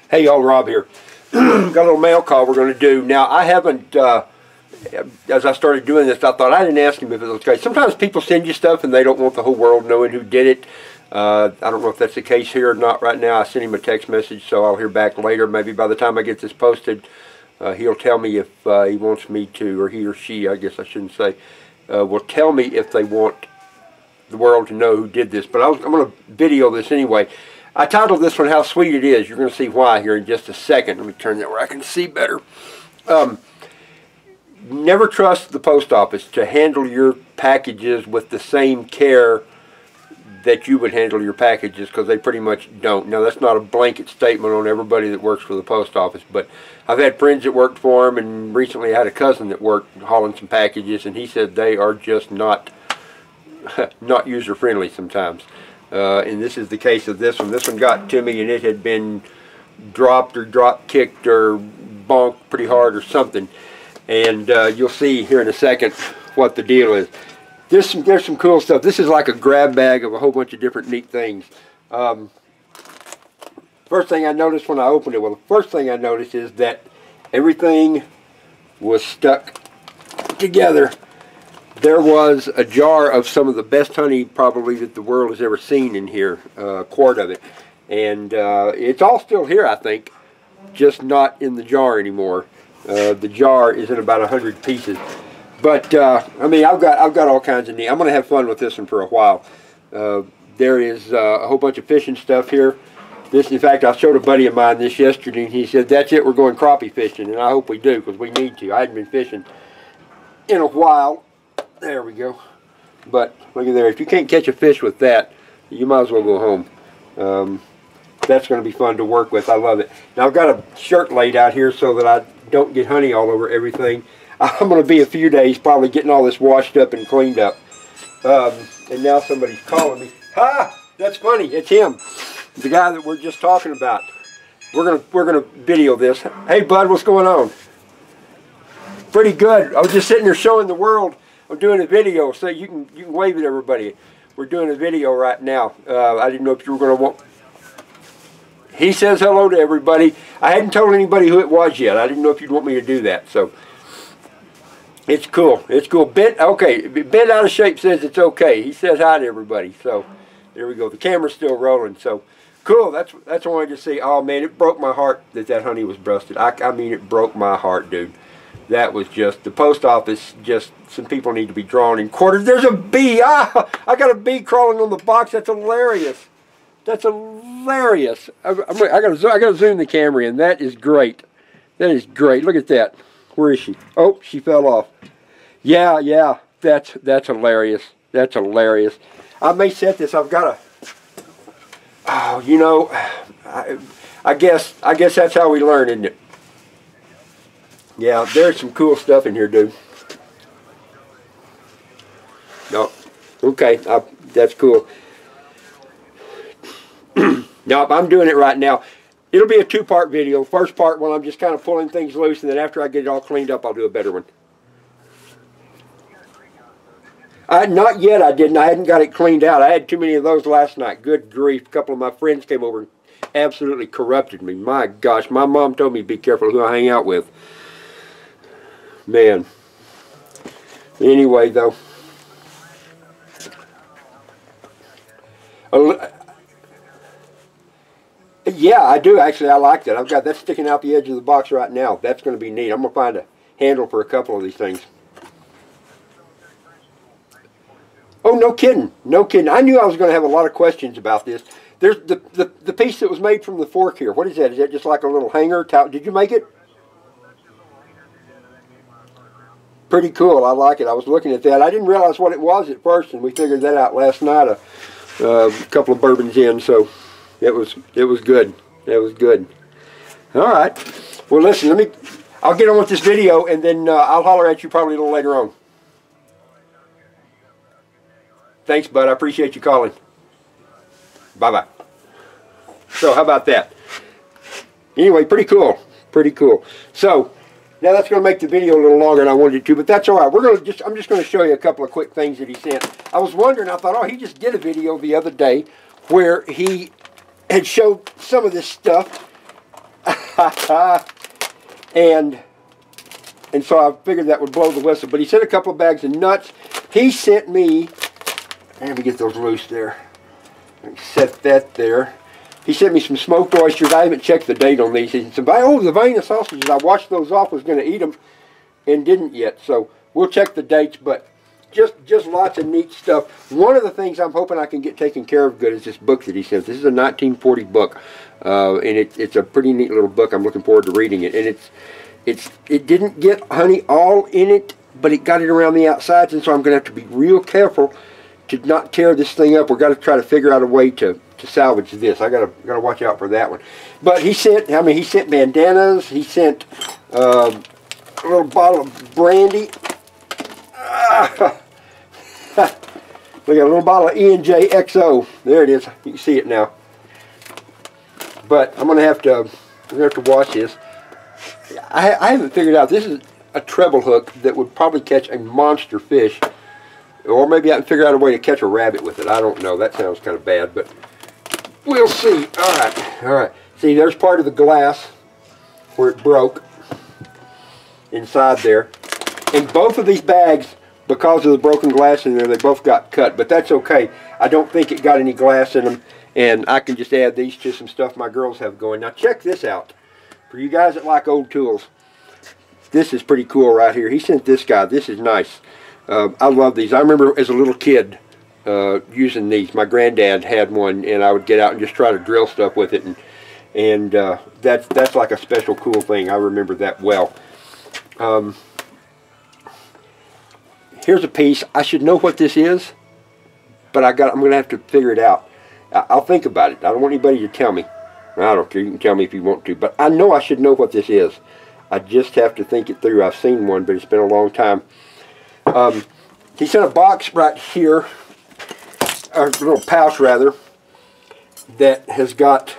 Hey y'all, Rob here. Got a little mail call we're going to do. Now, I haven't, as I started doing this, I thought I didn't ask him if it was okay. Sometimes people send you stuff and they don't want the whole world knowing who did it. I don't know if that's the case here or not right now. I sent him a text message, so I'll hear back later. Maybe by the time I get this posted, he'll tell me if he wants me to, or he or she, I guess I shouldn't say, will tell me if they want the world to know who did this. But I'm going to video this anyway. I titled this one, How Sweet It Is. You're going to see why here in just a second. Let me turn that where I can see better. Never trust the post office to handle your packages with the same care that you would handle your packages, because they pretty much don't. Now, that's not a blanket statement on everybody that works for the post office, but I've had friends that worked for them, and recently I had a cousin that worked hauling some packages, and he said they are just not user-friendly sometimes. And this is the case of this one. This one got to me and it had been dropped or drop-kicked or bonked pretty hard or something. And you'll see here in a second what the deal is. There's some cool stuff. This is like a grab bag of a whole bunch of different neat things. First thing I noticed when I opened it, well, the first thing I noticed is that everything was stuck together. There was a jar of some of the best honey probably that the world has ever seen in here, a quart of it. And it's all still here, I think, just not in the jar anymore. The jar is in about 100 pieces. But, I mean, I've got all kinds of neat. I'm going to have fun with this one for a while. There is a whole bunch of fishing stuff here. This, in fact, I showed a buddy of mine this yesterday, and he said, that's it, we're going crappie fishing. And I hope we do, because we need to. I hadn't been fishing in a while. There we go. But look at there. If you can't catch a fish with that, you might as well go home. That's going to be fun to work with. I love it. Now I've got a shirt laid out here so that I don't get honey all over everything. I'm going to be a few days probably getting all this washed up and cleaned up. And now somebody's calling me. Ha! That's funny. It's him. The guy that we're just talking about. We're gonna video this. Hey bud, what's going on? Pretty good. I was just sitting there showing the world. I'm doing a video, so you can wave at everybody. We're doing a video right now. I didn't know if you were going to want... He says hello to everybody. I hadn't told anybody who it was yet. I didn't know if you'd want me to do that. So it's cool. It's cool. Bent Out of Shape says it's okay. He says hi to everybody. So there we go. The camera's still rolling. So cool. That's what I wanted to see. Oh man, it broke my heart that honey was busted. I mean, it broke my heart, dude. That was just, the post office, just, some people need to be drawn and quartered. There's a bee! Ah! I got a bee crawling on the box. That's hilarious. That's hilarious. I gotta zoom the camera in. That is great. That is great. Look at that. Where is she? Oh, she fell off. Yeah. That's hilarious. That's hilarious. I may set this. I've got a... Oh, you know, I guess that's how we learn, isn't it? Yeah, there's some cool stuff in here, dude. No, okay, that's cool. Now, I'm doing it right now. It'll be a two-part video. First part, when I'm just kind of pulling things loose, and then after I get it all cleaned up, I'll do a better one. Not yet, I didn't. I hadn't got it cleaned out. I had too many of those last night. Good grief. A couple of my friends came over and absolutely corrupted me. My gosh, my mom told me to be careful who I hang out with. Man. Anyway, though. Yeah, I do actually. I like that. I've got that sticking out the edge of the box right now. That's going to be neat. I'm going to find a handle for a couple of these things. Oh, no kidding. No kidding. I knew I was going to have a lot of questions about this. There's the piece that was made from the fork here. What is that? Is that just like a little hanger? Did you make it? Pretty cool. I like it. I was looking at that. I didn't realize what it was at first, and we figured that out last night. A couple of bourbons in, so it was good. It was good. All right. Well, listen. I'll get on with this video, and then I'll holler at you probably a little later on. Thanks, bud. I appreciate you calling. Bye-bye. So, how about that? Anyway, pretty cool. Pretty cool. So, now that's going to make the video a little longer than I wanted it to, but that's all right. I'm just going to show you a couple of quick things that he sent. I was wondering, I thought, oh, he just did a video the other day where he had showed some of this stuff and so I figured that would blow the whistle. But he sent a couple of bags of nuts. He sent me, let me get those loose there. Set that there. He sent me some smoked oysters. I haven't checked the date on these. He said, oh, the Vienna sausages. I washed those off, was going to eat them, and didn't yet. So we'll check the dates, but just lots of neat stuff. One of the things I'm hoping I can get taken care of good is this book that he sent. This is a 1940 book, and it's a pretty neat little book. I'm looking forward to reading it. And it didn't get honey all in it, but it got it around the outsides, and so I'm going to have to be real careful to not tear this thing up. We've got to try to figure out a way to salvage this. I gotta watch out for that one. But he sent, he sent bandanas. He sent a little bottle of brandy. Look at a little bottle of E&J XO. There it is. You can see it now. But we're gonna have to watch this. I haven't figured out. This is a treble hook that would probably catch a monster fish, or maybe I can figure out a way to catch a rabbit with it. I don't know. That sounds kind of bad, but we'll see. All right. See, there's part of the glass where it broke inside there, and both of these bags, because of the broken glass in there, they both got cut, but that's okay. I don't think it got any glass in them, and I can just add these to some stuff my girls have going. Now check this out. For you guys that like old tools, this is pretty cool right here. He sent this guy. This is nice. I love these. I remember as a little kid using these. My granddad had one, and I would get out and just try to drill stuff with it, and that's like a special cool thing. I remember that well. Here's a piece. I should know what this is, but I'm going to have to figure it out. I'll think about it. I don't want anybody to tell me. I don't care. You can tell me if you want to, but I know I should know what this is. I just have to think it through. I've seen one, but it's been a long time. He sent a box right here, or a little pouch rather, that has got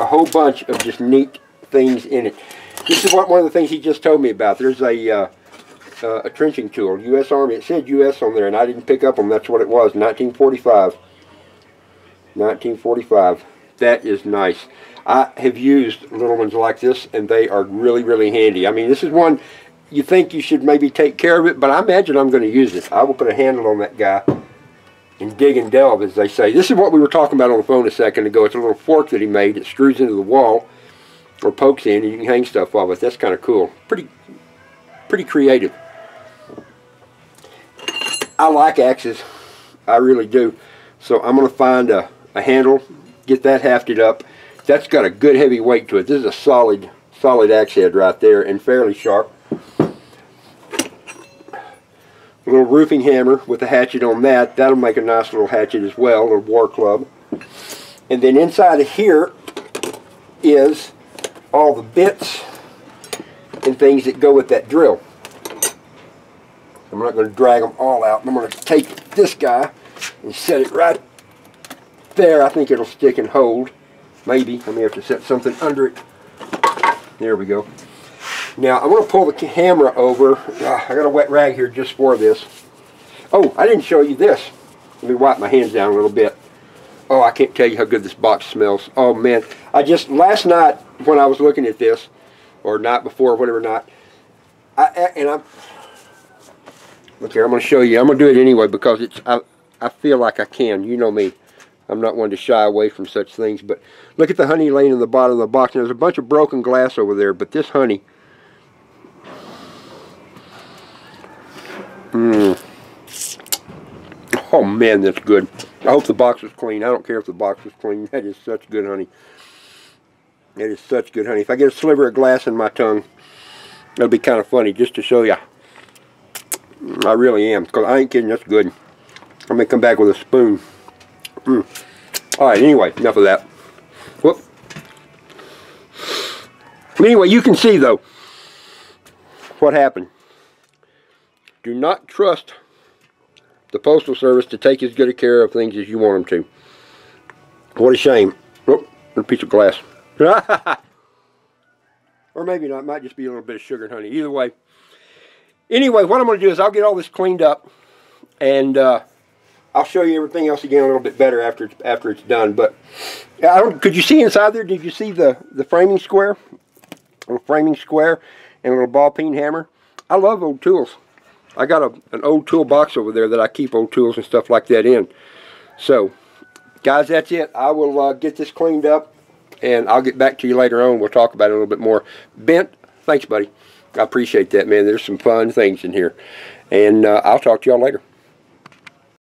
a whole bunch of just neat things in it. This is one of the things he just told me about. There's a trenching tool, U.S. Army. It said U.S. on there, and I didn't pick up on that's what it was. 1945. 1945. That is nice. I have used little ones like this, and they are really, really handy. I mean, this is one you think you should maybe take care of it, but I imagine I'm going to use it. I will put a handle on that guy and dig and delve, as they say. This is what we were talking about on the phone a second ago. It's a little fork that he made. It screws into the wall or pokes in, and you can hang stuff off it. That's kind of cool. Pretty creative. I like axes. I really do. So I'm going to find a handle, get that hafted up. That's got a good heavy weight to it. This is a solid axe head right there, and fairly sharp. A little roofing hammer with a hatchet on that. That'll make a nice little hatchet as well, a little war club. And then inside of here is all the bits and things that go with that drill. I'm not going to drag them all out. I'm going to take this guy and set it right there. I think it'll stick and hold. Maybe. I may have to set something under it. There we go. Now, I'm going to pull the camera over. I got a wet rag here just for this. Oh, I didn't show you this. Let me wipe my hands down a little bit. Oh, I can't tell you how good this box smells. Oh, man. Last night when I was looking at this, or night before, whatever night, look here, I'm going to show you. I'm going to do it anyway because I feel like I can. You know me. I'm not one to shy away from such things, but look at the honey laying in the bottom of the box. There's a bunch of broken glass over there, but this honey, oh man, that's good. I hope the box was clean. I don't care if the box was clean. That is such good honey. That is such good honey. If I get a sliver of glass in my tongue, that'll be kind of funny just to show you. I really am, because I ain't kidding. That's good. I'm going to come back with a spoon. Alright, anyway, enough of that. Whoop. Anyway, you can see, though, what happened. Do not trust the Postal Service to take as good a care of things as you want them to. What a shame. Oh, a piece of glass. Or maybe not. It might just be a little bit of sugar and honey. Either way. Anyway, what I'm going to do is I'll get all this cleaned up, and I'll show you everything else again a little bit better after it's done. But could you see inside there? Did you see the framing square? a little framing square, and a little ball peen hammer. I love old tools. I got an old tool box over there that I keep old tools and stuff like that in. So, guys, that's it. I will get this cleaned up, and I'll get back to you later on. We'll talk about it a little bit more. Bent, thanks, buddy. I appreciate that, man. There's some fun things in here. And I'll talk to y'all later.